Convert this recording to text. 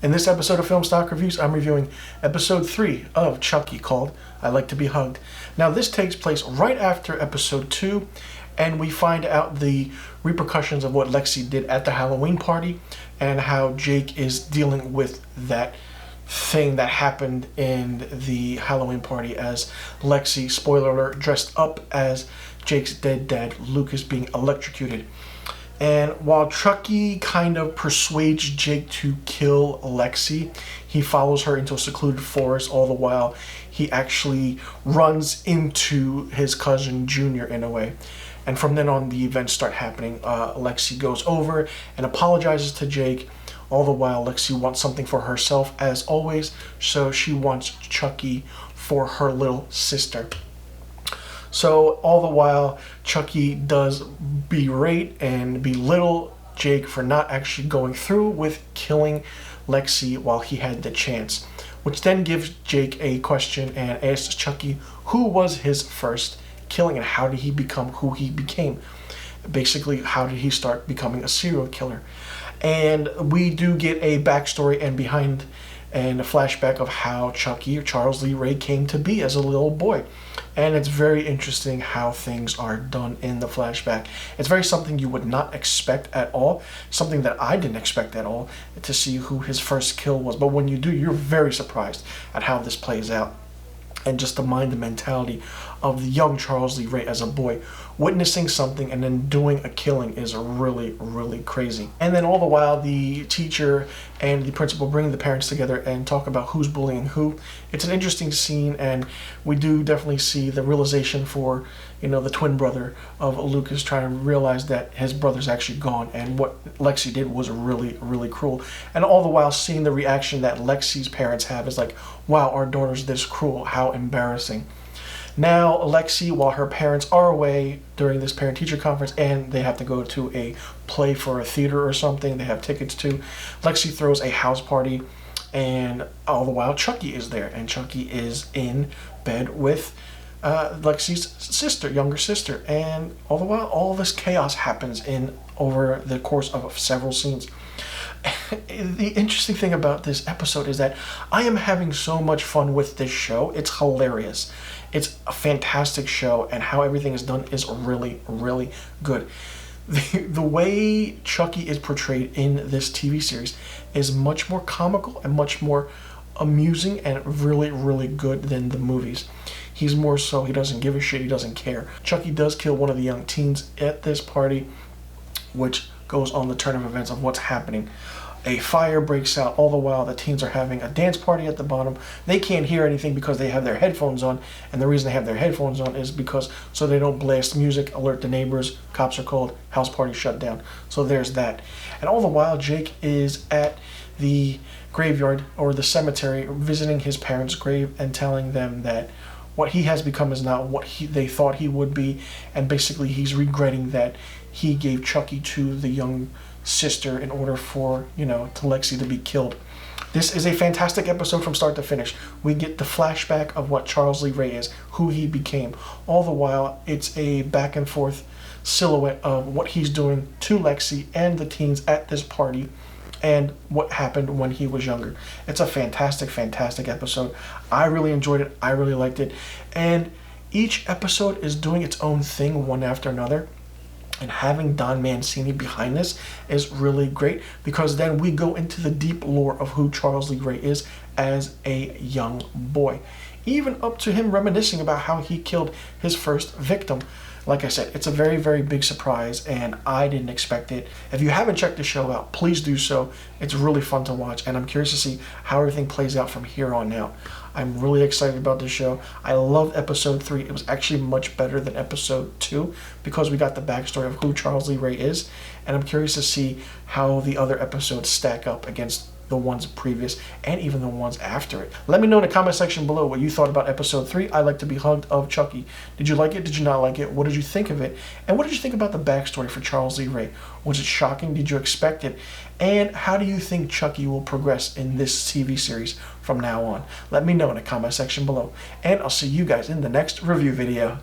In this episode of Film Stock Reviews, I'm reviewing episode 3 of Chucky, called I Like to Be Hugged. Now, this takes place right after episode 2, and we find out the repercussions of what Lexi did at the Halloween party and how Jake is dealing with that thing that happened in the Halloween party as Lexi, spoiler alert, dressed up as Jake's dead dad, Luke, is being electrocuted. And while Chucky kind of persuades Jake to kill Lexi, he follows her into a secluded forest. All the while, he actually runs into his cousin Junior in a way. And from then on, the events start happening. Lexi goes over and apologizes to Jake. All the while, Lexi wants something for herself, as always. So she wants Chucky for her little sister. So all the while, Chucky does berate and belittle Jake for not actually going through with killing Lexi while he had the chance, which then gives Jake a question and asks Chucky who was his first killing and how did he become who he became. Basically, how did he start becoming a serial killer? And we do get a backstory and behind and a flashback of how Chucky, or Charles Lee Ray, came to be as a little boy. And it's very interesting how things are done in the flashback. It's very something you would not expect at all, something that I didn't expect at all, to see who his first kill was. But when you do, you're very surprised at how this plays out. And just the mind and mentality of the young Charles Lee Ray as a boy, witnessing something and then doing a killing is really, really crazy. And then all the while, the teacher and the principal bring the parents together and talk about who's bullying who. It's an interesting scene, and we do definitely see the realization for, the twin brother of Lucas trying to realize that his brother's actually gone, and what Lexi did was really, really cruel. And all the while seeing the reaction that Lexi's parents have is like, wow, our daughter's this cruel, how embarrassing. Now, Lexi, while her parents are away during this parent-teacher conference and they have to go to a play for a theater or something they have tickets to, Lexi throws a house party, and all the while Chucky is there, and Chucky is in bed with Lexi's sister, younger sister, and all the while all this chaos happens over the course of several scenes. The interesting thing about this episode is that I am having so much fun with this show. It's hilarious. It's a fantastic show, and how everything is done is really, really good. The way Chucky is portrayed in this TV series is much more comical and much more amusing and really, really good than the movies. He's more so, he doesn't give a shit, he doesn't care. Chucky does kill one of the young teens at this party, which goes on the turn of events of what's happening. A fire breaks out. All the while, the teens are having a dance party at the bottom. They can't hear anything because they have their headphones on, and the reason they have their headphones on is because so they don't blast music, alert the neighbors, cops are called, house party shut down. So there's that. And all the while, Jake is at the graveyard or the cemetery visiting his parents' grave and telling them that what he has become is not what they thought he would be, and basically he's regretting that he gave Chucky to the young sister in order for, to Lexi to be killed. This is a fantastic episode from start to finish. We get the flashback of what Charles Lee Ray is, who he became. All the while, it's a back and forth silhouette of what he's doing to Lexi and the teens at this party and what happened when he was younger. It's a fantastic, fantastic episode. I really enjoyed it. I really liked it. And each episode is doing its own thing one after another. And having Don Mancini behind this is really great, because then we go into the deep lore of who Charles Lee Ray is as a young boy. Even up to him reminiscing about how he killed his first victim. Like I said, it's a very, very big surprise, and I didn't expect it. If you haven't checked the show out, please do so. It's really fun to watch, and I'm curious to see how everything plays out from here on out. I'm really excited about this show. I loved episode 3. It was actually much better than episode 2 because we got the backstory of who Charles Lee Ray is, and I'm curious to see how the other episodes stack up against the ones previous and even the ones after it. Let me know in the comment section below what you thought about episode 3, I Like to Be Hugged, of Chucky. Did you like it? Did you not like it? What did you think of it? And what did you think about the backstory for Charles Lee Ray? Was it shocking? Did you expect it? And how do you think Chucky will progress in this TV series from now on? Let me know in the comment section below. And I'll see you guys in the next review video.